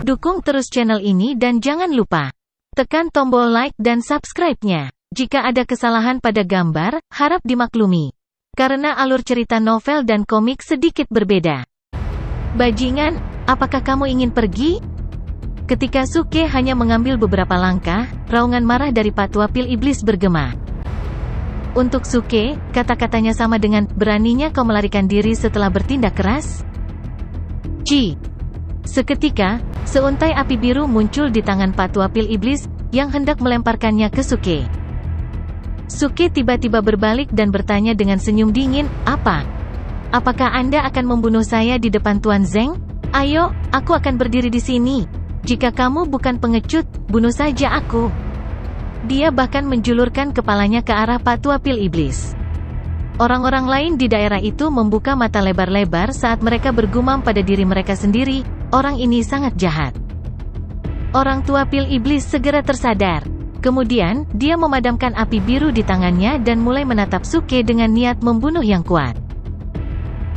Dukung terus channel ini dan jangan lupa tekan tombol like dan subscribe-nya. Jika ada kesalahan pada gambar, harap dimaklumi. Karena alur cerita novel dan komik sedikit berbeda. Bajingan, apakah kamu ingin pergi? Ketika Suke hanya mengambil beberapa langkah, raungan marah dari Patuapil Iblis bergema. Untuk Suke, kata-katanya sama dengan, beraninya kau melarikan diri setelah bertindak keras? Seketika, seuntai api biru muncul di tangan Patuapil Iblis, yang hendak melemparkannya ke Suke. Suke tiba-tiba berbalik dan bertanya dengan senyum dingin, Apakah Anda akan membunuh saya di depan Tuan Zeng? Ayo, aku akan berdiri di sini. Jika kamu bukan pengecut, bunuh saja aku. Dia bahkan menjulurkan kepalanya ke arah Patuapil Iblis. Orang-orang lain di daerah itu membuka mata lebar-lebar saat mereka bergumam pada diri mereka sendiri, orang ini sangat jahat. Orang tua Pil Iblis segera tersadar. Kemudian, dia memadamkan api biru di tangannya dan mulai menatap Suke dengan niat membunuh yang kuat.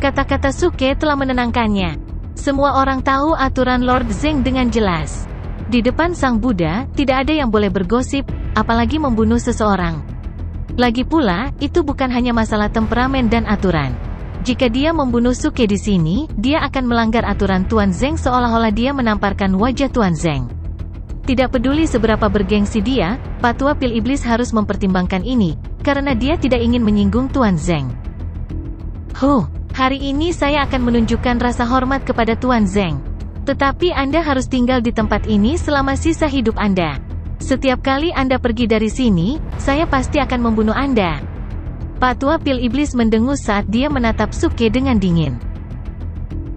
Kata-kata Suke telah menenangkannya. Semua orang tahu aturan Lord Zeng dengan jelas. Di depan Sang Buddha, tidak ada yang boleh bergosip, apalagi membunuh seseorang. Lagi pula, itu bukan hanya masalah temperamen dan aturan. Jika dia membunuh Suke di sini, dia akan melanggar aturan Tuan Zeng seolah-olah dia menamparkan wajah Tuan Zeng. Tidak peduli seberapa bergengsi dia, Patuapil Iblis harus mempertimbangkan ini, karena dia tidak ingin menyinggung Tuan Zeng. Hari ini saya akan menunjukkan rasa hormat kepada Tuan Zeng. Tetapi Anda harus tinggal di tempat ini selama sisa hidup Anda. Setiap kali Anda pergi dari sini, saya pasti akan membunuh Anda. Patuapil Iblis mendengus saat dia menatap Suke dengan dingin.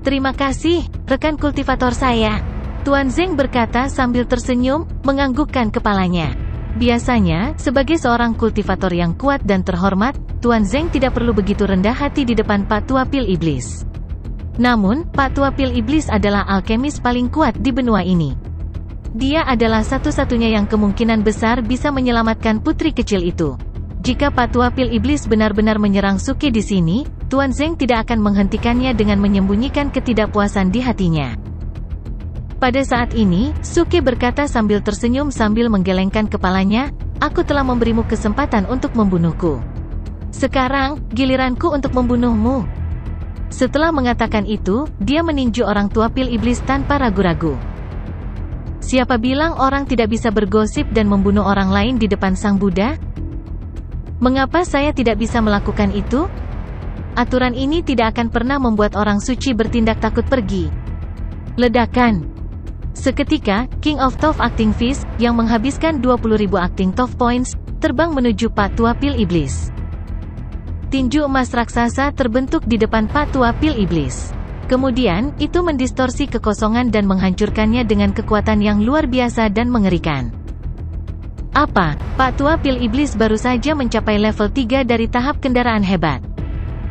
Terima kasih, rekan kultivator saya. Tuan Zeng berkata sambil tersenyum, menganggukkan kepalanya. Biasanya, sebagai seorang kultivator yang kuat dan terhormat, Tuan Zeng tidak perlu begitu rendah hati di depan Patuapil Iblis. Namun, Patuapil Iblis adalah alkemis paling kuat di benua ini. Dia adalah satu-satunya yang kemungkinan besar bisa menyelamatkan putri kecil itu. Jika Patuapil Iblis benar-benar menyerang Suke di sini, Tuan Zeng tidak akan menghentikannya dengan menyembunyikan ketidakpuasan di hatinya. Pada saat ini, Suke berkata sambil tersenyum sambil menggelengkan kepalanya, aku telah memberimu kesempatan untuk membunuhku. Sekarang, giliranku untuk membunuhmu. Setelah mengatakan itu, dia meninju orang tua Pil Iblis tanpa ragu-ragu. Siapa bilang orang tidak bisa bergosip dan membunuh orang lain di depan Sang Buddha? Mengapa saya tidak bisa melakukan itu? Aturan ini tidak akan pernah membuat orang suci bertindak takut pergi. Ledakan. Seketika, King of Top Acting Fish, yang menghabiskan 20.000 Acting Top Points, terbang menuju Patuapil Iblis. Tinju emas raksasa terbentuk di depan Patuapil Iblis. Kemudian, itu mendistorsi kekosongan dan menghancurkannya dengan kekuatan yang luar biasa dan mengerikan. Patuapil Iblis baru saja mencapai level 3 dari tahap kendaraan hebat.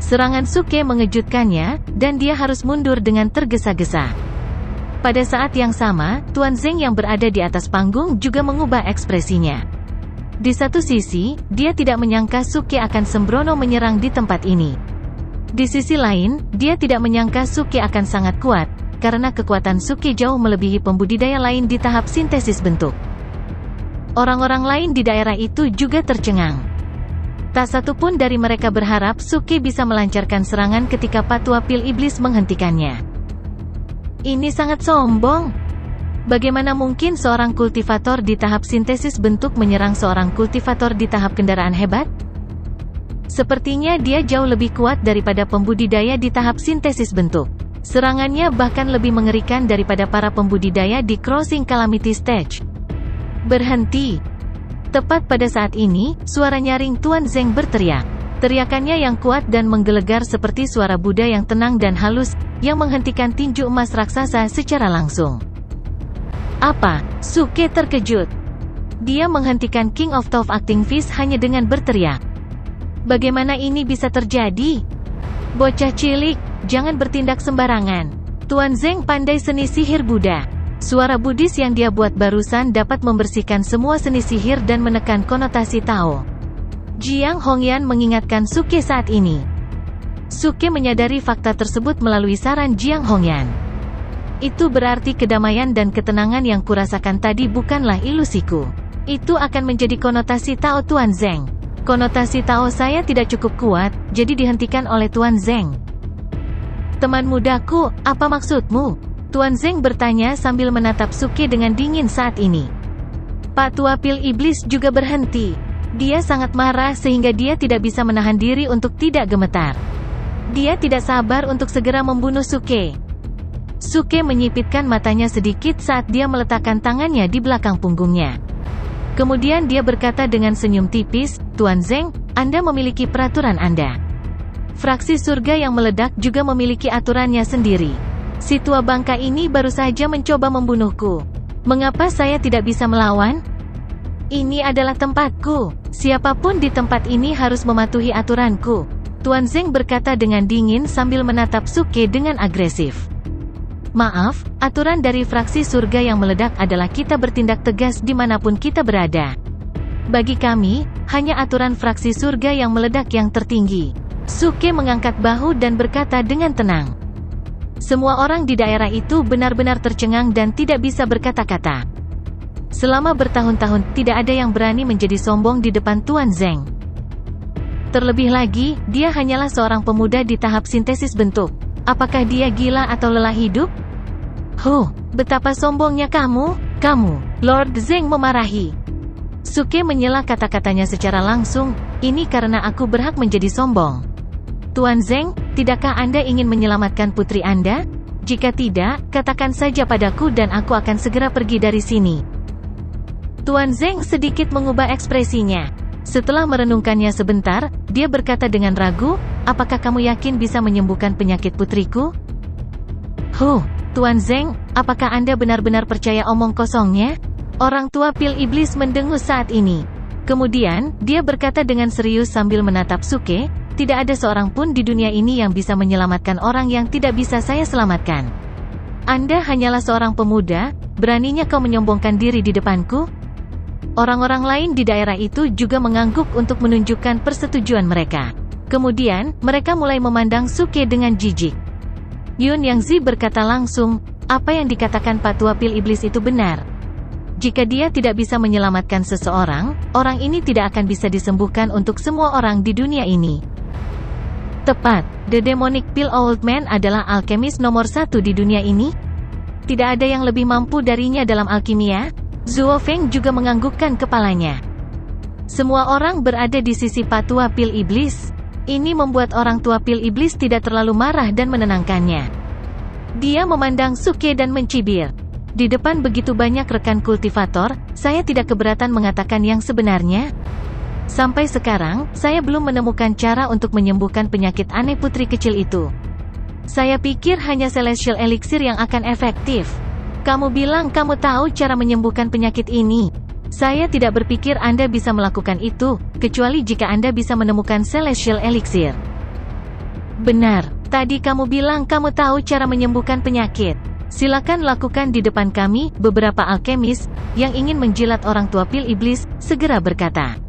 Serangan Suke mengejutkannya, dan dia harus mundur dengan tergesa-gesa. Pada saat yang sama, Tuan Zeng yang berada di atas panggung juga mengubah ekspresinya. Di satu sisi, dia tidak menyangka Suke akan sembrono menyerang di tempat ini. Di sisi lain, dia tidak menyangka Suke akan sangat kuat, karena kekuatan Suke jauh melebihi pembudidaya lain di tahap sintesis bentuk. Orang-orang lain di daerah itu juga tercengang. Tak satu pun dari mereka berharap Suke bisa melancarkan serangan ketika Patuapil Iblis menghentikannya. Ini sangat sombong. Bagaimana mungkin seorang kultivator di tahap sintesis bentuk menyerang seorang kultivator di tahap kendaraan hebat? Sepertinya dia jauh lebih kuat daripada pembudidaya di tahap sintesis bentuk. Serangannya bahkan lebih mengerikan daripada para pembudidaya di Crossing Calamity Stage. Berhenti. Tepat pada saat ini, suara nyaring Tuan Zeng berteriak. Teriakannya yang kuat dan menggelegar seperti suara Buddha yang tenang dan halus, yang menghentikan tinju emas raksasa secara langsung. Suke terkejut. Dia menghentikan King of Top Acting Fish hanya dengan berteriak. Bagaimana ini bisa terjadi? Bocah cilik, jangan bertindak sembarangan. Tuan Zeng pandai seni sihir Buddha. Suara Buddhis yang dia buat barusan dapat membersihkan semua seni sihir dan menekan konotasi Tao. Jiang Hongyan mengingatkan Suke saat ini. Suke menyadari fakta tersebut melalui saran Jiang Hongyan. Itu berarti kedamaian dan ketenangan yang kurasakan tadi bukanlah ilusiku. Itu akan menjadi konotasi Tao Tuan Zeng. Konotasi Tao saya tidak cukup kuat, jadi dihentikan oleh Tuan Zeng. Teman mudaku, apa maksudmu? Tuan Zeng bertanya sambil menatap Suke dengan dingin saat ini. Pak Tua Pil Iblis juga berhenti. Dia sangat marah sehingga dia tidak bisa menahan diri untuk tidak gemetar. Dia tidak sabar untuk segera membunuh Suke. Suke menyipitkan matanya sedikit saat dia meletakkan tangannya di belakang punggungnya. Kemudian dia berkata dengan senyum tipis, Tuan Zeng, Anda memiliki peraturan Anda. Fraksi surga yang meledak juga memiliki aturannya sendiri. Si tua bangka ini baru saja mencoba membunuhku. Mengapa saya tidak bisa melawan? Ini adalah tempatku. Siapapun di tempat ini harus mematuhi aturanku. Tuan Zeng berkata dengan dingin sambil menatap Suke dengan agresif. Maaf, aturan dari fraksi surga yang meledak adalah kita bertindak tegas dimanapun kita berada. Bagi kami, hanya aturan fraksi surga yang meledak yang tertinggi. Suke mengangkat bahu dan berkata dengan tenang. Semua orang di daerah itu benar-benar tercengang dan tidak bisa berkata-kata. Selama bertahun-tahun, tidak ada yang berani menjadi sombong di depan Tuan Zeng. Terlebih lagi, dia hanyalah seorang pemuda di tahap sintesis bentuk. Apakah dia gila atau lelah hidup? Betapa sombongnya kamu, Lord Zeng memarahi. Suke menyela kata-katanya secara langsung, ini karena aku berhak menjadi sombong. Tuan Zeng, tidakkah Anda ingin menyelamatkan putri Anda? Jika tidak, katakan saja padaku dan aku akan segera pergi dari sini. Tuan Zeng sedikit mengubah ekspresinya. Setelah merenungkannya sebentar, dia berkata dengan ragu, apakah kamu yakin bisa menyembuhkan penyakit putriku? Tuan Zeng, apakah Anda benar-benar percaya omong kosongnya? Orang tua Pil Iblis mendengus saat ini. Kemudian, dia berkata dengan serius sambil menatap Suke, tidak ada seorang pun di dunia ini yang bisa menyelamatkan orang yang tidak bisa saya selamatkan. Anda hanyalah seorang pemuda, beraninya kau menyombongkan diri di depanku? Orang-orang lain di daerah itu juga mengangguk untuk menunjukkan persetujuan mereka. Kemudian, mereka mulai memandang Suke dengan jijik. Yun Yangzi berkata langsung, apa yang dikatakan Pak Tua Pil Iblis itu benar. Jika dia tidak bisa menyelamatkan seseorang, orang ini tidak akan bisa disembuhkan untuk semua orang di dunia ini. Tepat, The Demonic Pill Old Man adalah alkemis nomor 1 di dunia ini? Tidak ada yang lebih mampu darinya dalam alkimia? Zuo Feng juga menganggukkan kepalanya. Semua orang berada di sisi Pak Tua Pil Iblis. Ini membuat orang tua Pil Iblis tidak terlalu marah dan menenangkannya. Dia memandang Suke dan mencibir. Di depan begitu banyak rekan kultivator, saya tidak keberatan mengatakan yang sebenarnya. Sampai sekarang, saya belum menemukan cara untuk menyembuhkan penyakit aneh putri kecil itu. Saya pikir hanya Celestial Elixir yang akan efektif. Kamu bilang kamu tahu cara menyembuhkan penyakit ini. Saya tidak berpikir Anda bisa melakukan itu, kecuali jika Anda bisa menemukan Celestial Elixir. Benar, tadi kamu bilang kamu tahu cara menyembuhkan penyakit. Silakan lakukan di depan kami, beberapa alkemis, yang ingin menjilat orang tua Pil Iblis, segera berkata.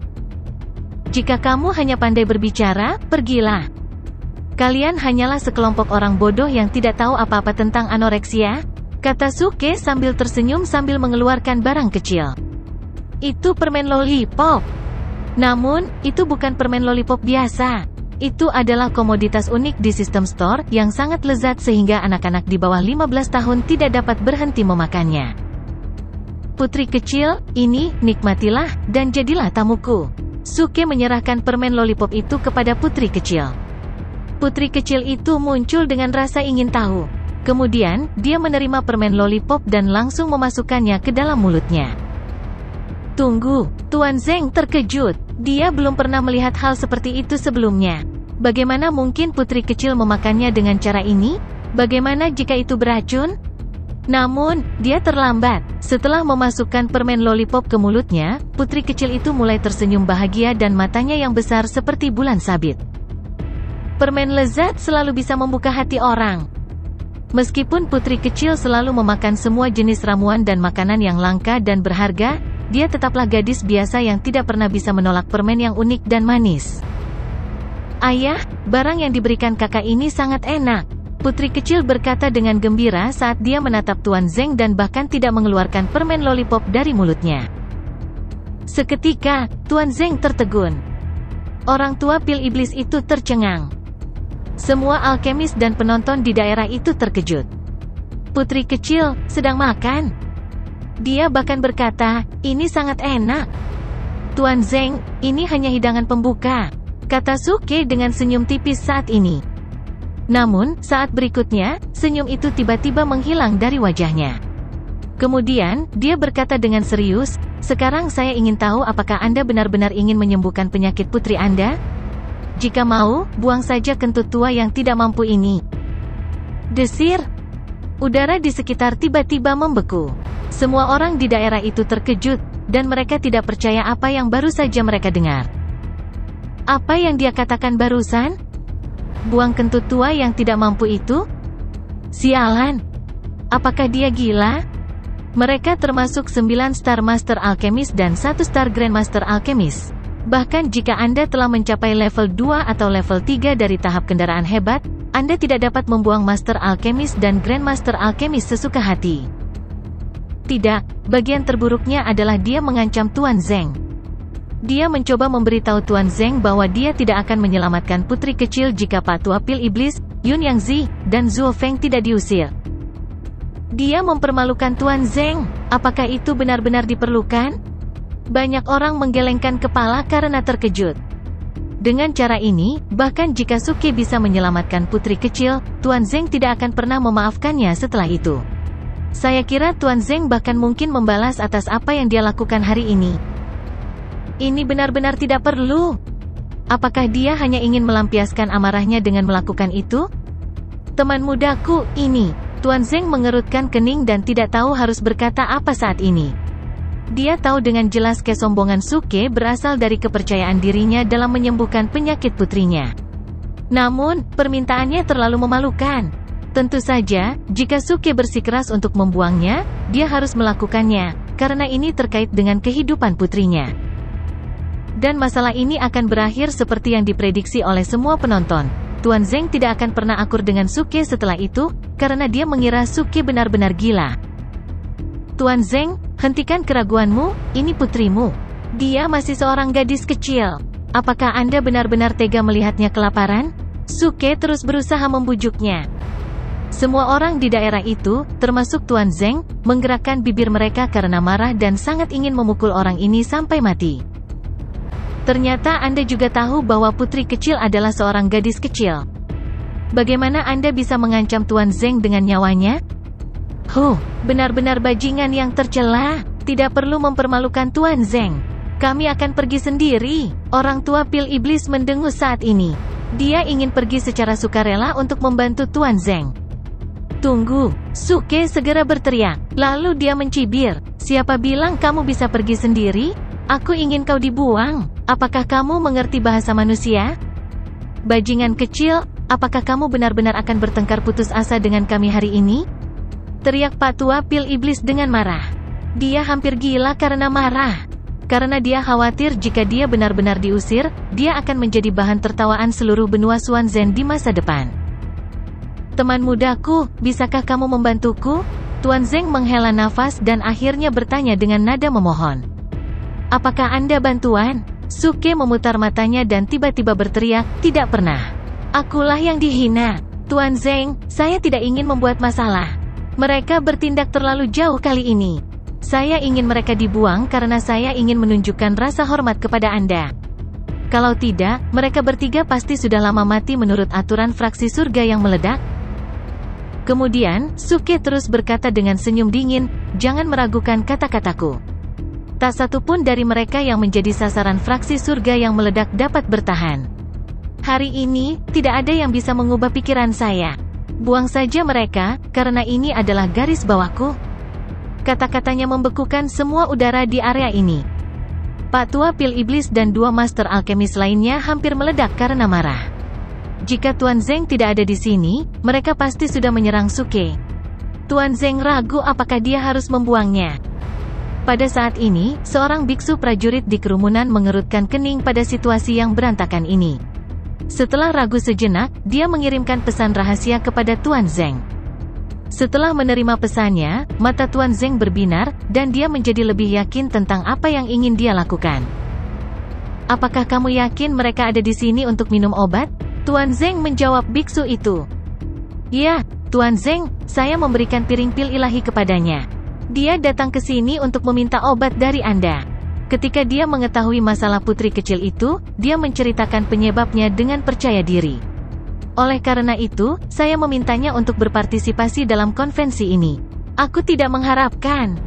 Jika kamu hanya pandai berbicara, pergilah. Kalian hanyalah sekelompok orang bodoh yang tidak tahu apa-apa tentang anoreksia, kata Suke sambil tersenyum sambil mengeluarkan barang kecil. Itu permen lollipop. Namun, itu bukan permen lollipop biasa. Itu adalah komoditas unik di sistem store, yang sangat lezat sehingga anak-anak di bawah 15 tahun tidak dapat berhenti memakannya. Putri kecil, ini, nikmatilah, dan jadilah tamuku. Suke menyerahkan permen lollipop itu kepada putri kecil. Putri kecil itu muncul dengan rasa ingin tahu. Kemudian, dia menerima permen lollipop dan langsung memasukkannya ke dalam mulutnya. Tunggu, Tuan Zeng terkejut. Dia belum pernah melihat hal seperti itu sebelumnya. Bagaimana mungkin putri kecil memakannya dengan cara ini? Bagaimana jika itu beracun? Namun, dia terlambat. Setelah memasukkan permen lollipop ke mulutnya, putri kecil itu mulai tersenyum bahagia dan matanya yang besar seperti bulan sabit. Permen lezat selalu bisa membuka hati orang. Meskipun putri kecil selalu memakan semua jenis ramuan dan makanan yang langka dan berharga, dia tetaplah gadis biasa yang tidak pernah bisa menolak permen yang unik dan manis. Ayah, barang yang diberikan kakak ini sangat enak. Putri kecil berkata dengan gembira saat dia menatap Tuan Zeng dan bahkan tidak mengeluarkan permen lollipop dari mulutnya. Seketika, Tuan Zeng tertegun. Orang tua pil iblis itu tercengang. Semua alkemis dan penonton di daerah itu terkejut. Putri kecil sedang makan. Dia bahkan berkata, ini sangat enak. Tuan Zeng, ini hanya hidangan pembuka, kata Suke dengan senyum tipis saat ini. Namun, saat berikutnya, senyum itu tiba-tiba menghilang dari wajahnya. Kemudian, dia berkata dengan serius, sekarang saya ingin tahu apakah Anda benar-benar ingin menyembuhkan penyakit putri Anda? Jika mau, buang saja kentut tua yang tidak mampu ini. Desir. Udara di sekitar tiba-tiba membeku. Semua orang di daerah itu terkejut, dan mereka tidak percaya apa yang baru saja mereka dengar. Apa yang dia katakan barusan? Buang kentut tua yang tidak mampu itu? Sialan! Apakah dia gila? Mereka termasuk 9 Star Master Alchemist dan 1 Star Grandmaster Alchemist. Bahkan jika Anda telah mencapai level 2 atau level 3 dari tahap kendaraan hebat, Anda tidak dapat membuang Master Alchemist dan Grandmaster Alchemist sesuka hati. Tidak, bagian terburuknya adalah dia mengancam Tuan Zeng. Dia mencoba memberitahu Tuan Zeng bahwa dia tidak akan menyelamatkan putri kecil jika Pak Tua Pil Iblis, Yun Yangzi, dan Zuo Feng tidak diusir. Dia mempermalukan Tuan Zeng. Apakah itu benar-benar diperlukan? Banyak orang menggelengkan kepala karena terkejut. Dengan cara ini, bahkan jika Suke bisa menyelamatkan putri kecil, Tuan Zeng tidak akan pernah memaafkannya setelah itu. Saya kira Tuan Zeng bahkan mungkin membalas atas apa yang dia lakukan hari ini. Ini benar-benar tidak perlu. Apakah dia hanya ingin melampiaskan amarahnya dengan melakukan itu? Teman mudaku, ini. Tuan Zeng mengerutkan kening dan tidak tahu harus berkata apa saat ini. Dia tahu dengan jelas kesombongan Suke berasal dari kepercayaan dirinya dalam menyembuhkan penyakit putrinya. Namun, permintaannya terlalu memalukan. Tentu saja, jika Suke bersikeras untuk membuangnya, dia harus melakukannya, karena ini terkait dengan kehidupan putrinya. Dan masalah ini akan berakhir seperti yang diprediksi oleh semua penonton. Tuan Zeng tidak akan pernah akur dengan Suke setelah itu, karena dia mengira Suke benar-benar gila. Tuan Zeng, hentikan keraguanmu, ini putrimu. Dia masih seorang gadis kecil. Apakah Anda benar-benar tega melihatnya kelaparan? Suke terus berusaha membujuknya. Semua orang di daerah itu, termasuk Tuan Zeng, menggerakkan bibir mereka karena marah dan sangat ingin memukul orang ini sampai mati. Ternyata Anda juga tahu bahwa putri kecil adalah seorang gadis kecil. Bagaimana Anda bisa mengancam Tuan Zeng dengan nyawanya? Benar-benar bajingan yang tercela. Tidak perlu mempermalukan Tuan Zeng. Kami akan pergi sendiri. Orang tua Pil Iblis mendengus saat ini. Dia ingin pergi secara sukarela untuk membantu Tuan Zeng. Tunggu, Suke segera berteriak. Lalu dia mencibir. Siapa bilang kamu bisa pergi sendiri? Aku ingin kau dibuang. Apakah kamu mengerti bahasa manusia? Bajingan kecil, apakah kamu benar-benar akan bertengkar putus asa dengan kami hari ini? Teriak Pak Tua Pil Iblis dengan marah. Dia hampir gila karena marah. Karena dia khawatir jika dia benar-benar diusir, dia akan menjadi bahan tertawaan seluruh benua Suanzhen di masa depan. Teman mudaku, bisakah kamu membantuku? Tuan Zeng menghela nafas dan akhirnya bertanya dengan nada memohon. Apakah Anda bantuan? Suke memutar matanya dan tiba-tiba berteriak, tidak pernah. Akulah yang dihina. Tuan Zeng, saya tidak ingin membuat masalah. Mereka bertindak terlalu jauh kali ini. Saya ingin mereka dibuang karena saya ingin menunjukkan rasa hormat kepada Anda. Kalau tidak, mereka bertiga pasti sudah lama mati menurut aturan fraksi surga yang meledak. Kemudian, Suke terus berkata dengan senyum dingin, jangan meragukan kata-kataku. Tak satu pun dari mereka yang menjadi sasaran fraksi surga yang meledak dapat bertahan. Hari ini, tidak ada yang bisa mengubah pikiran saya. Buang saja mereka, karena ini adalah garis bawahku. Kata-katanya membekukan semua udara di area ini. Pak Tua Pil Iblis dan 2 Master Alchemist lainnya hampir meledak karena marah. Jika Tuan Zeng tidak ada di sini, mereka pasti sudah menyerang Suke. Tuan Zeng ragu apakah dia harus membuangnya. Pada saat ini, seorang biksu prajurit di kerumunan mengerutkan kening pada situasi yang berantakan ini. Setelah ragu sejenak, dia mengirimkan pesan rahasia kepada Tuan Zeng. Setelah menerima pesannya, mata Tuan Zeng berbinar, dan dia menjadi lebih yakin tentang apa yang ingin dia lakukan. Apakah kamu yakin mereka ada di sini untuk minum obat? Tuan Zeng menjawab biksu itu. Ya, Tuan Zeng, saya memberikan piring pil ilahi kepadanya. Dia datang ke sini untuk meminta obat dari Anda. Ketika dia mengetahui masalah putri kecil itu, dia menceritakan penyebabnya dengan percaya diri. Oleh karena itu, saya memintanya untuk berpartisipasi dalam konvensi ini. Aku tidak mengharapkan.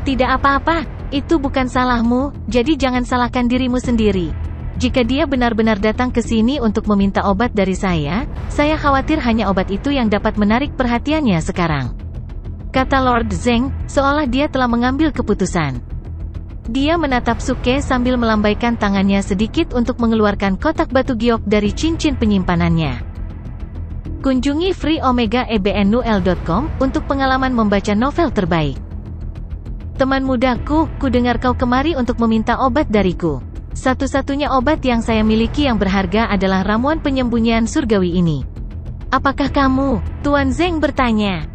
Tidak apa-apa, itu bukan salahmu, jadi jangan salahkan dirimu sendiri. Jika dia benar-benar datang ke sini untuk meminta obat dari saya khawatir hanya obat itu yang dapat menarik perhatiannya sekarang. Kata Lord Zeng, seolah dia telah mengambil keputusan. Dia menatap Suke sambil melambaikan tangannya sedikit untuk mengeluarkan kotak batu giok dari cincin penyimpanannya. Kunjungi freeomegaebnul.com untuk pengalaman membaca novel terbaik. Teman mudaku, ku dengar kau kemari untuk meminta obat dariku. Satu-satunya obat yang saya miliki yang berharga adalah ramuan penyembunyian surgawi ini. Apakah kamu? Tuan Zeng bertanya.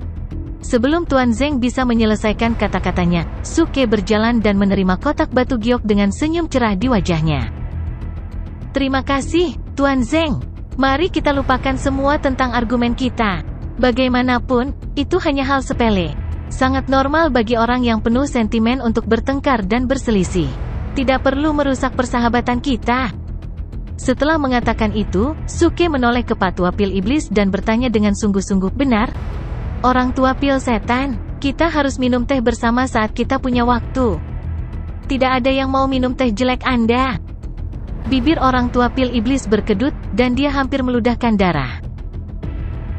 Sebelum Tuan Zeng bisa menyelesaikan kata-katanya, Suke berjalan dan menerima kotak batu giok dengan senyum cerah di wajahnya. Terima kasih, Tuan Zeng. Mari kita lupakan semua tentang argumen kita. Bagaimanapun, itu hanya hal sepele. Sangat normal bagi orang yang penuh sentimen untuk bertengkar dan berselisih. Tidak perlu merusak persahabatan kita. Setelah mengatakan itu, Suke menoleh ke Patua Pil Iblis dan bertanya dengan sungguh-sungguh, benar? Orang tua pil setan, kita harus minum teh bersama saat kita punya waktu. Tidak ada yang mau minum teh jelek Anda. Bibir orang tua pil iblis berkedut, dan dia hampir meludahkan darah.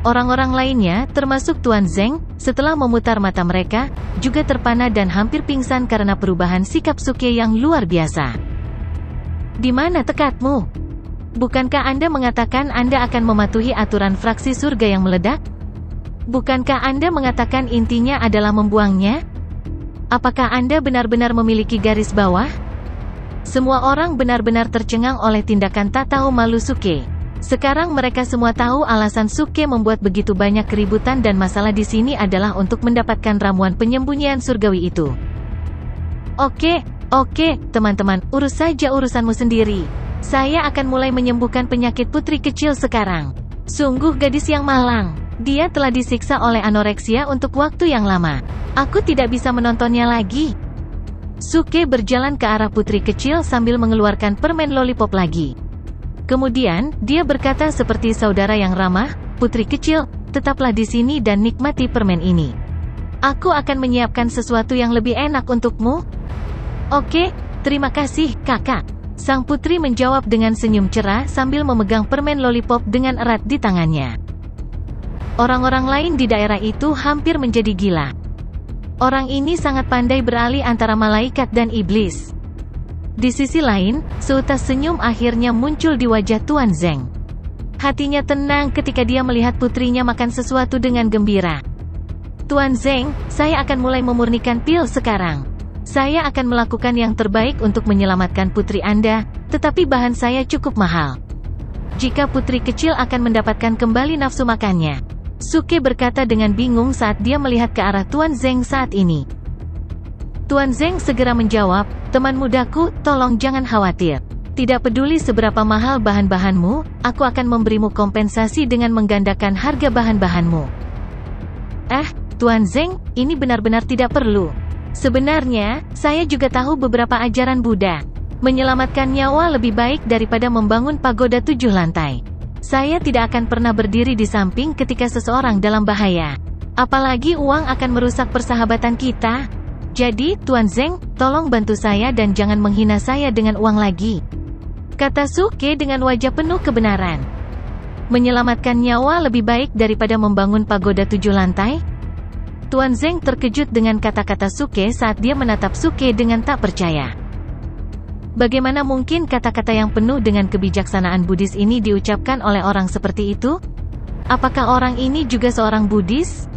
Orang-orang lainnya, termasuk Tuan Zeng, setelah memutar mata mereka, juga terpana dan hampir pingsan karena perubahan sikap Suke yang luar biasa. Di mana tekadmu? Bukankah Anda mengatakan Anda akan mematuhi aturan fraksi surga yang meledak? Bukankah Anda mengatakan intinya adalah membuangnya? Apakah Anda benar-benar memiliki garis bawah? Semua orang benar-benar tercengang oleh tindakan tak tahu malu Suke. Sekarang mereka semua tahu alasan Suke membuat begitu banyak keributan dan masalah di sini adalah untuk mendapatkan ramuan penyembunyian surgawi itu. Oke, teman-teman, urus saja urusanmu sendiri. Saya akan mulai menyembuhkan penyakit putri kecil sekarang. Sungguh gadis yang malang. Dia telah disiksa oleh anoreksia untuk waktu yang lama. Aku tidak bisa menontonnya lagi. Suke berjalan ke arah putri kecil sambil mengeluarkan permen lollipop lagi. Kemudian, dia berkata seperti saudara yang ramah, "Putri kecil, tetaplah di sini dan nikmati permen ini. Aku akan menyiapkan sesuatu yang lebih enak untukmu." "Oke, terima kasih, kakak." Sang putri menjawab dengan senyum cerah sambil memegang permen lollipop dengan erat di tangannya. Orang-orang lain di daerah itu hampir menjadi gila. Orang ini sangat pandai beralih antara malaikat dan iblis. Di sisi lain, seutas senyum akhirnya muncul di wajah Tuan Zeng. Hatinya tenang ketika dia melihat putrinya makan sesuatu dengan gembira. "Tuan Zeng, saya akan mulai memurnikan pil sekarang. Saya akan melakukan yang terbaik untuk menyelamatkan putri Anda, tetapi bahan saya cukup mahal. Jika putri kecil akan mendapatkan kembali nafsu makannya." Suke berkata dengan bingung saat dia melihat ke arah Tuan Zeng saat ini. Tuan Zeng segera menjawab, "Teman mudaku, tolong jangan khawatir. Tidak peduli seberapa mahal bahan-bahanmu, aku akan memberimu kompensasi dengan menggandakan harga bahan-bahanmu." Tuan Zeng, ini benar-benar tidak perlu. Sebenarnya, saya juga tahu beberapa ajaran Buddha. Menyelamatkan nyawa lebih baik daripada membangun pagoda 7 lantai. Saya tidak akan pernah berdiri di samping ketika seseorang dalam bahaya. Apalagi uang akan merusak persahabatan kita. Jadi, Tuan Zeng, tolong bantu saya dan jangan menghina saya dengan uang lagi. Kata Suke dengan wajah penuh kebenaran. Menyelamatkan nyawa lebih baik daripada membangun pagoda 7 lantai? Tuan Zeng terkejut dengan kata-kata Suke saat dia menatap Suke dengan tak percaya. Bagaimana mungkin kata-kata yang penuh dengan kebijaksanaan Buddhis ini diucapkan oleh orang seperti itu? Apakah orang ini juga seorang Buddhis?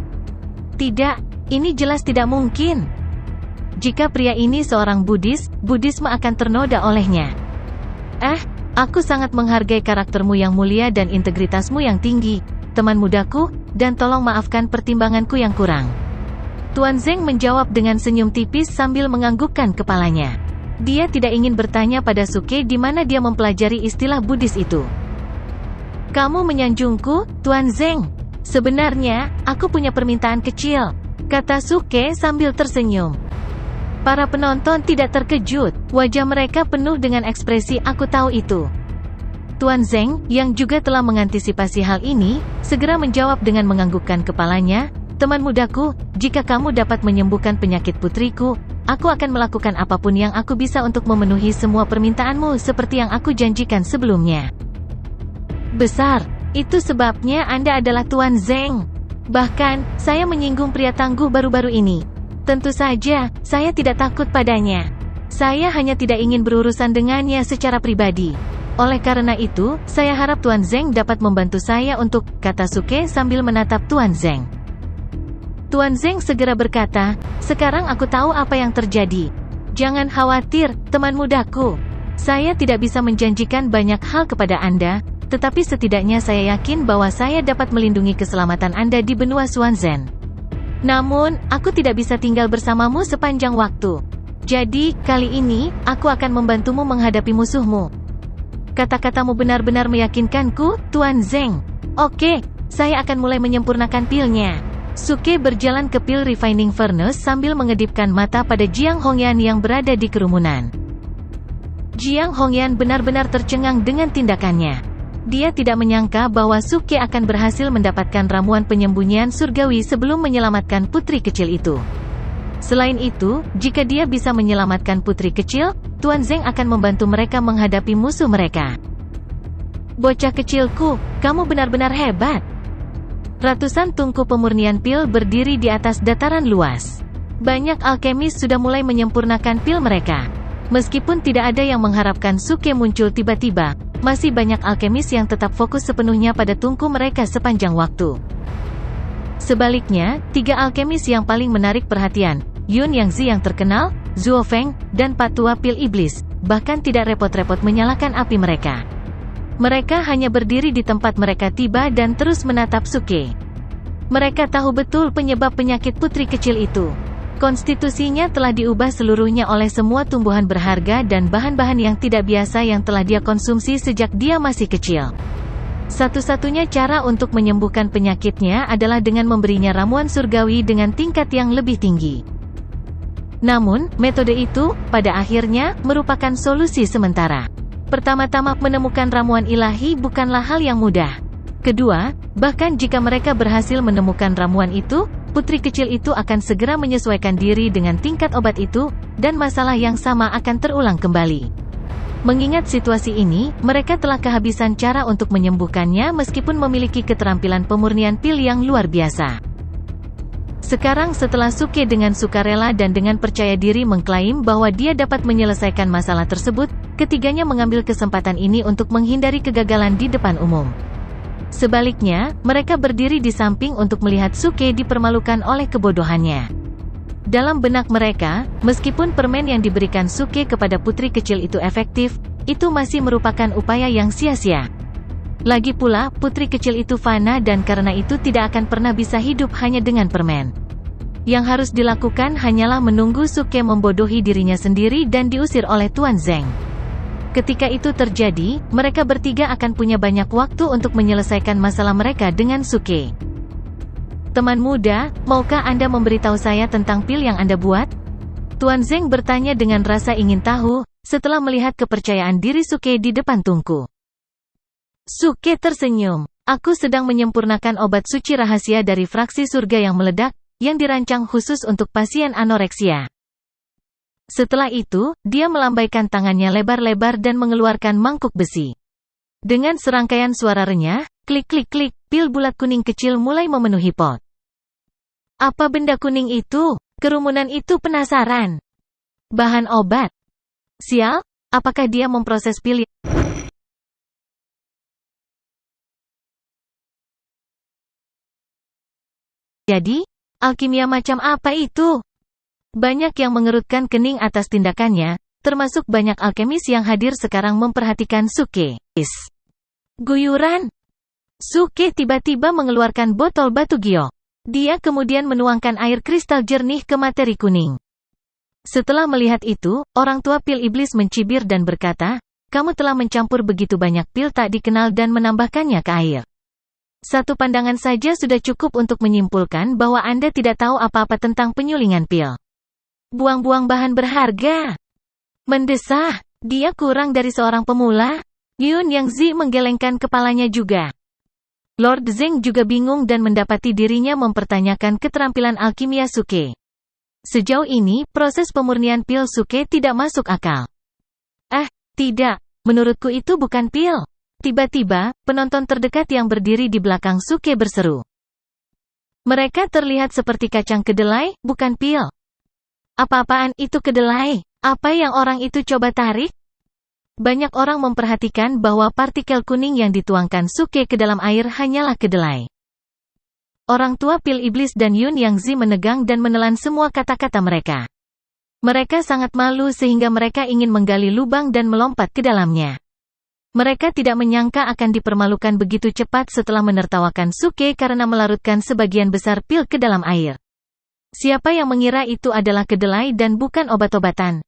Tidak, ini jelas tidak mungkin. Jika pria ini seorang Buddhis, Buddhisme akan ternoda olehnya. Aku sangat menghargai karaktermu yang mulia dan integritasmu yang tinggi, teman mudaku, dan tolong maafkan pertimbanganku yang kurang. Tuan Zeng menjawab dengan senyum tipis sambil menganggukkan kepalanya. Dia tidak ingin bertanya pada Suke di mana dia mempelajari istilah Buddhis itu. Kamu menyanjungku, Tuan Zeng. Sebenarnya, aku punya permintaan kecil, kata Suke sambil tersenyum. Para penonton tidak terkejut, wajah mereka penuh dengan ekspresi aku tahu itu. Tuan Zeng, yang juga telah mengantisipasi hal ini, segera menjawab dengan menganggukkan kepalanya, teman mudaku, jika kamu dapat menyembuhkan penyakit putriku, aku akan melakukan apapun yang aku bisa untuk memenuhi semua permintaanmu seperti yang aku janjikan sebelumnya. Besar, itu sebabnya Anda adalah Tuan Zeng. Bahkan, saya menyinggung pria tangguh baru-baru ini. Tentu saja, saya tidak takut padanya. Saya hanya tidak ingin berurusan dengannya secara pribadi. Oleh karena itu, saya harap Tuan Zeng dapat membantu saya untuk, kata Suke sambil menatap Tuan Zeng. Tuan Zeng segera berkata, sekarang aku tahu apa yang terjadi. Jangan khawatir, teman mudaku. Saya tidak bisa menjanjikan banyak hal kepada Anda, tetapi setidaknya saya yakin bahwa saya dapat melindungi keselamatan Anda di benua Xuanzhen. Namun, aku tidak bisa tinggal bersamamu sepanjang waktu. Jadi, kali ini, aku akan membantumu menghadapi musuhmu. Kata-katamu benar-benar meyakinkanku, Tuan Zeng. Oke, saya akan mulai menyempurnakan pilnya. Suke berjalan ke pil refining furnace sambil mengedipkan mata pada Jiang Hongyan yang berada di kerumunan. Jiang Hongyan benar-benar tercengang dengan tindakannya. Dia tidak menyangka bahwa Suke akan berhasil mendapatkan ramuan penyembunyian surgawi sebelum menyelamatkan putri kecil itu. Selain itu, jika dia bisa menyelamatkan putri kecil, Tuan Zeng akan membantu mereka menghadapi musuh mereka. Bocah kecilku, kamu benar-benar hebat. Ratusan tungku pemurnian pil berdiri di atas dataran luas. Banyak alkemis sudah mulai menyempurnakan pil mereka. Meskipun tidak ada yang mengharapkan Suke muncul tiba-tiba, masih banyak alkemis yang tetap fokus sepenuhnya pada tungku mereka sepanjang waktu. Sebaliknya, 3 alkemis yang paling menarik perhatian, Yun Yangzi yang terkenal, Zhuo Feng, dan Patua Pil Iblis, bahkan tidak repot-repot menyalakan api mereka. Mereka hanya berdiri di tempat mereka tiba dan terus menatap Suke. Mereka tahu betul penyebab penyakit putri kecil itu. Konstitusinya telah diubah seluruhnya oleh semua tumbuhan berharga dan bahan-bahan yang tidak biasa yang telah dia konsumsi sejak dia masih kecil. Satu-satunya cara untuk menyembuhkan penyakitnya adalah dengan memberinya ramuan surgawi dengan tingkat yang lebih tinggi. Namun, metode itu, pada akhirnya, merupakan solusi sementara. Pertama-tama, menemukan ramuan ilahi bukanlah hal yang mudah. Kedua, bahkan jika mereka berhasil menemukan ramuan itu, putri kecil itu akan segera menyesuaikan diri dengan tingkat obat itu, dan masalah yang sama akan terulang kembali. Mengingat situasi ini, mereka telah kehabisan cara untuk menyembuhkannya meskipun memiliki keterampilan pemurnian pil yang luar biasa. Sekarang setelah Suke dengan sukarela dan dengan percaya diri mengklaim bahwa dia dapat menyelesaikan masalah tersebut, ketiganya mengambil kesempatan ini untuk menghindari kegagalan di depan umum. Sebaliknya, mereka berdiri di samping untuk melihat Suke dipermalukan oleh kebodohannya. Dalam benak mereka, meskipun permen yang diberikan Suke kepada putri kecil itu efektif, itu masih merupakan upaya yang sia-sia. Lagi pula, putri kecil itu fana dan karena itu tidak akan pernah bisa hidup hanya dengan permen. Yang harus dilakukan hanyalah menunggu Suke membodohi dirinya sendiri dan diusir oleh Tuan Zeng. Ketika itu terjadi, mereka bertiga akan punya banyak waktu untuk menyelesaikan masalah mereka dengan Suke. Teman muda, maukah Anda memberitahu saya tentang pil yang Anda buat? Tuan Zeng bertanya dengan rasa ingin tahu, setelah melihat kepercayaan diri Suke di depan tungku. Suke tersenyum. Aku sedang menyempurnakan obat suci rahasia dari fraksi surga yang meledak, yang dirancang khusus untuk pasien anoreksia. Setelah itu, dia melambaikan tangannya lebar-lebar dan mengeluarkan mangkuk besi. Dengan serangkaian suara renyah, klik-klik-klik, pil bulat kuning kecil mulai memenuhi pot. Apa benda kuning itu? Kerumunan itu penasaran. Bahan obat. Sial, apakah dia memproses pil? Jadi, alkimia macam apa itu? Banyak yang mengerutkan kening atas tindakannya, termasuk banyak alkemis yang hadir sekarang memperhatikan Suke. Guyuran. Suke tiba-tiba mengeluarkan botol batu giok. Dia kemudian menuangkan air kristal jernih ke materi kuning. Setelah melihat itu, orang tua pil iblis mencibir dan berkata, "Kamu telah mencampur begitu banyak pil tak dikenal dan menambahkannya ke air. Satu pandangan saja sudah cukup untuk menyimpulkan bahwa Anda tidak tahu apa-apa tentang penyulingan pil. Buang-buang bahan berharga." Mendesah, dia kurang dari seorang pemula. Yun Yang Zi menggelengkan kepalanya juga. Lord Zeng juga bingung dan mendapati dirinya mempertanyakan keterampilan alkimia Suke. Sejauh ini, proses pemurnian pil Suke tidak masuk akal. Tidak, menurutku itu bukan pil. Tiba-tiba, penonton terdekat yang berdiri di belakang Suke berseru. Mereka terlihat seperti kacang kedelai, bukan pil. Apa-apaan itu kedelai? Apa yang orang itu coba tarik? Banyak orang memperhatikan bahwa partikel kuning yang dituangkan Suke ke dalam air hanyalah kedelai. Orang tua pil iblis dan Yun Yang Zi menegang dan menelan semua kata-kata mereka. Mereka sangat malu sehingga mereka ingin menggali lubang dan melompat ke dalamnya. Mereka tidak menyangka akan dipermalukan begitu cepat setelah menertawakan Suke karena melarutkan sebagian besar pil ke dalam air. Siapa yang mengira itu adalah kedelai dan bukan obat-obatan?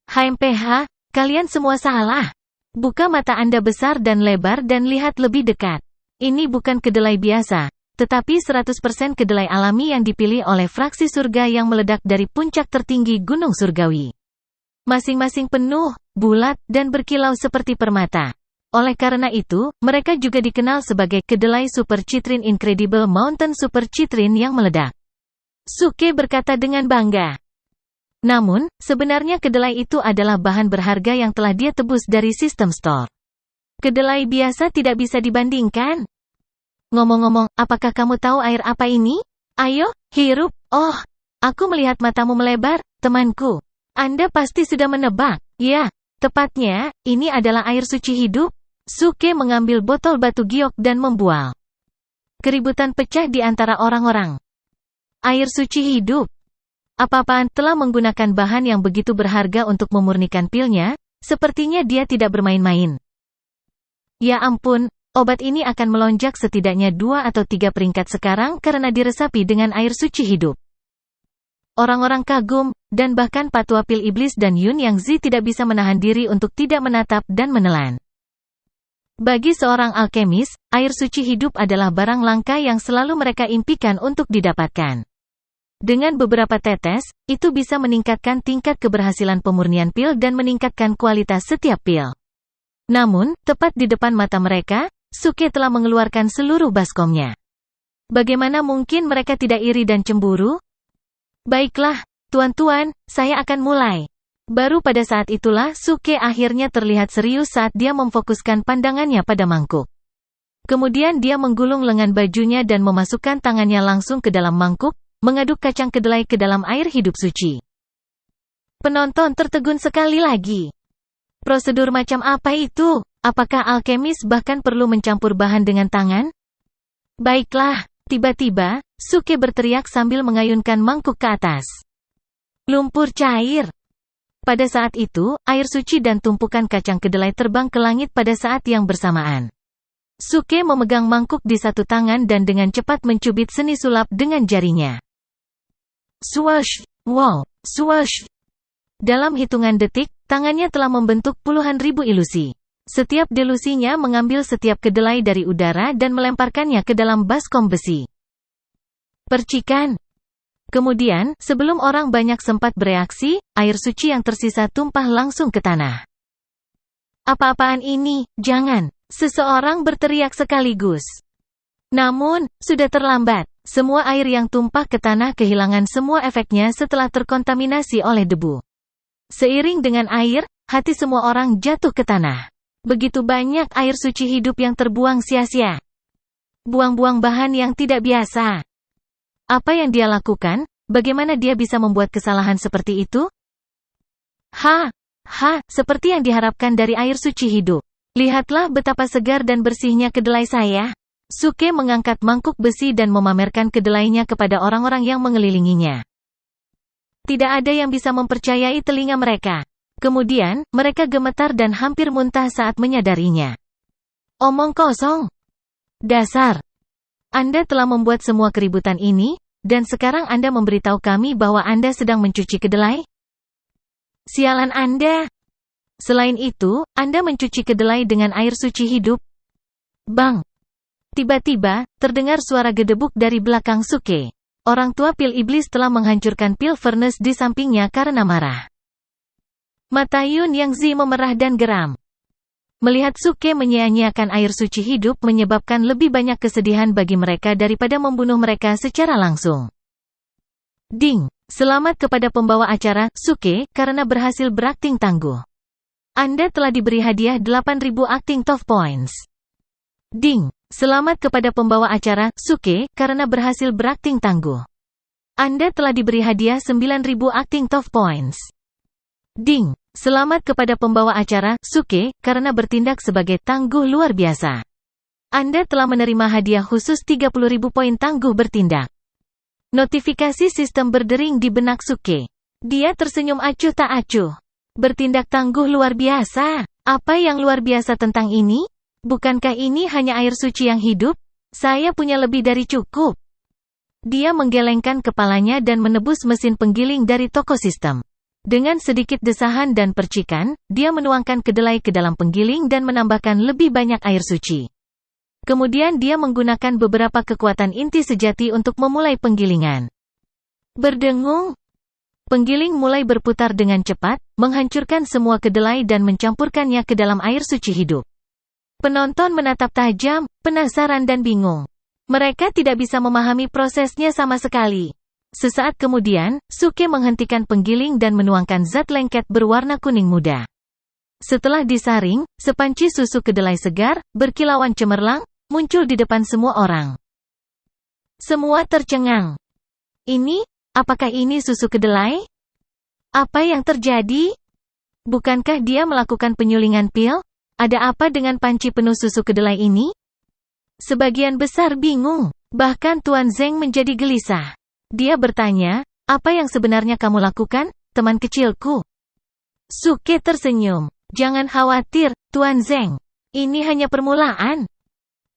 HMPH, kalian semua salah. Buka mata Anda besar dan lebar dan lihat lebih dekat. Ini bukan kedelai biasa, tetapi 100% kedelai alami yang dipilih oleh fraksi surga yang meledak dari puncak tertinggi Gunung Surgawi. Masing-masing penuh, bulat, dan berkilau seperti permata. Oleh karena itu, mereka juga dikenal sebagai kedelai Super Citrine Incredible Mountain Super Citrine yang meledak. Suke berkata dengan bangga. Namun, sebenarnya kedelai itu adalah bahan berharga yang telah dia tebus dari sistem store. Kedelai biasa tidak bisa dibandingkan. Ngomong-ngomong, apakah kamu tahu air apa ini? Ayo, hirup. Oh, aku melihat matamu melebar, temanku. Anda pasti sudah menebak. Ya, tepatnya, ini adalah air suci hidup. Suke mengambil botol batu giok dan membual. Keributan pecah di antara orang-orang. Air suci hidup. Apa-apaan telah menggunakan bahan yang begitu berharga untuk memurnikan pilnya, sepertinya dia tidak bermain-main. Ya ampun, obat ini akan melonjak setidaknya 2 atau 3 peringkat sekarang karena diresapi dengan air suci hidup. Orang-orang kagum, dan bahkan Patua Pil Iblis dan Yun Yang Zi tidak bisa menahan diri untuk tidak menatap dan menelan. Bagi seorang alkemis, air suci hidup adalah barang langka yang selalu mereka impikan untuk didapatkan. Dengan beberapa tetes, itu bisa meningkatkan tingkat keberhasilan pemurnian pil dan meningkatkan kualitas setiap pil. Namun, tepat di depan mata mereka, Suke telah mengeluarkan seluruh baskomnya. Bagaimana mungkin mereka tidak iri dan cemburu? Baiklah, tuan-tuan, saya akan mulai. Baru pada saat itulah Suke akhirnya terlihat serius saat dia memfokuskan pandangannya pada mangkuk. Kemudian dia menggulung lengan bajunya dan memasukkan tangannya langsung ke dalam mangkuk, mengaduk kacang kedelai ke dalam air hidup suci. Penonton tertegun sekali lagi. Prosedur macam apa itu? Apakah alkemis bahkan perlu mencampur bahan dengan tangan? Baiklah, tiba-tiba, Suke berteriak sambil mengayunkan mangkuk ke atas. Lumpur cair. Pada saat itu, air suci dan tumpukan kacang kedelai terbang ke langit pada saat yang bersamaan. Suke memegang mangkuk di satu tangan dan dengan cepat mencubit seni sulap dengan jarinya. Swash, wow, swash. Dalam hitungan detik, tangannya telah membentuk puluhan ribu ilusi. Setiap delusinya mengambil setiap kedelai dari udara dan melemparkannya ke dalam baskom besi. Percikan. Kemudian, sebelum orang banyak sempat bereaksi, air suci yang tersisa tumpah langsung ke tanah. Apa-apaan ini? Jangan! Seseorang berteriak sekaligus. Namun, sudah terlambat. Semua air yang tumpah ke tanah kehilangan semua efeknya setelah terkontaminasi oleh debu. Seiring dengan air, hati semua orang jatuh ke tanah. Begitu banyak air suci hidup yang terbuang sia-sia. Buang-buang bahan yang tidak biasa. Apa yang dia lakukan? Bagaimana dia bisa membuat kesalahan seperti itu? Seperti yang diharapkan dari air suci hidup. Lihatlah betapa segar dan bersihnya kedelai saya. Suke mengangkat mangkuk besi dan memamerkan kedelainya kepada orang-orang yang mengelilinginya. Tidak ada yang bisa mempercayai telinga mereka. Kemudian, mereka gemetar dan hampir muntah saat menyadarinya. Omong kosong. Dasar. Anda telah membuat semua keributan ini, dan sekarang Anda memberitahu kami bahwa Anda sedang mencuci kedelai? Sialan Anda. Selain itu, Anda mencuci kedelai dengan air suci hidup. Bang. Tiba-tiba, terdengar suara gedebuk dari belakang Suke. Orang tua pil iblis telah menghancurkan pil furnace di sampingnya karena marah. Mata Yun Yang Zi memerah dan geram. Melihat Suke menyia-nyiakan air suci hidup menyebabkan lebih banyak kesedihan bagi mereka daripada membunuh mereka secara langsung. Ding! Selamat kepada pembawa acara, Suke, karena berhasil berakting tangguh. Anda telah diberi hadiah 8.000 acting tough points. Ding! Selamat kepada pembawa acara, Suke, karena berhasil berakting tangguh. Anda telah diberi hadiah 9.000 acting tough points. Ding! Selamat kepada pembawa acara, Suke, karena bertindak sebagai tangguh luar biasa. Anda telah menerima hadiah khusus 30.000 poin tangguh bertindak. Notifikasi sistem berdering di benak Suke. Dia tersenyum acuh tak acuh. Bertindak tangguh luar biasa. Apa yang luar biasa tentang ini? Bukankah ini hanya air suci yang hidup? Saya punya lebih dari cukup. Dia menggelengkan kepalanya dan menebus mesin penggiling dari toko sistem. Dengan sedikit desahan dan percikan, dia menuangkan kedelai ke dalam penggiling dan menambahkan lebih banyak air suci. Kemudian dia menggunakan beberapa kekuatan inti sejati untuk memulai penggilingan. Berdengung. Penggiling mulai berputar dengan cepat, menghancurkan semua kedelai dan mencampurkannya ke dalam air suci hidup. Penonton menatap tajam, penasaran dan bingung. Mereka tidak bisa memahami prosesnya sama sekali. Sesaat kemudian, Suke menghentikan penggiling dan menuangkan zat lengket berwarna kuning muda. Setelah disaring, sepanci susu kedelai segar, berkilauan cemerlang, muncul di depan semua orang. Semua tercengang. Apakah ini susu kedelai? Apa yang terjadi? Bukankah dia melakukan penyulingan pil? Ada apa dengan panci penuh susu kedelai ini? Sebagian besar bingung, bahkan Tuan Zeng menjadi gelisah. Dia bertanya, apa yang sebenarnya kamu lakukan, teman kecilku? Suke tersenyum. Jangan khawatir, Tuan Zeng. Ini hanya permulaan.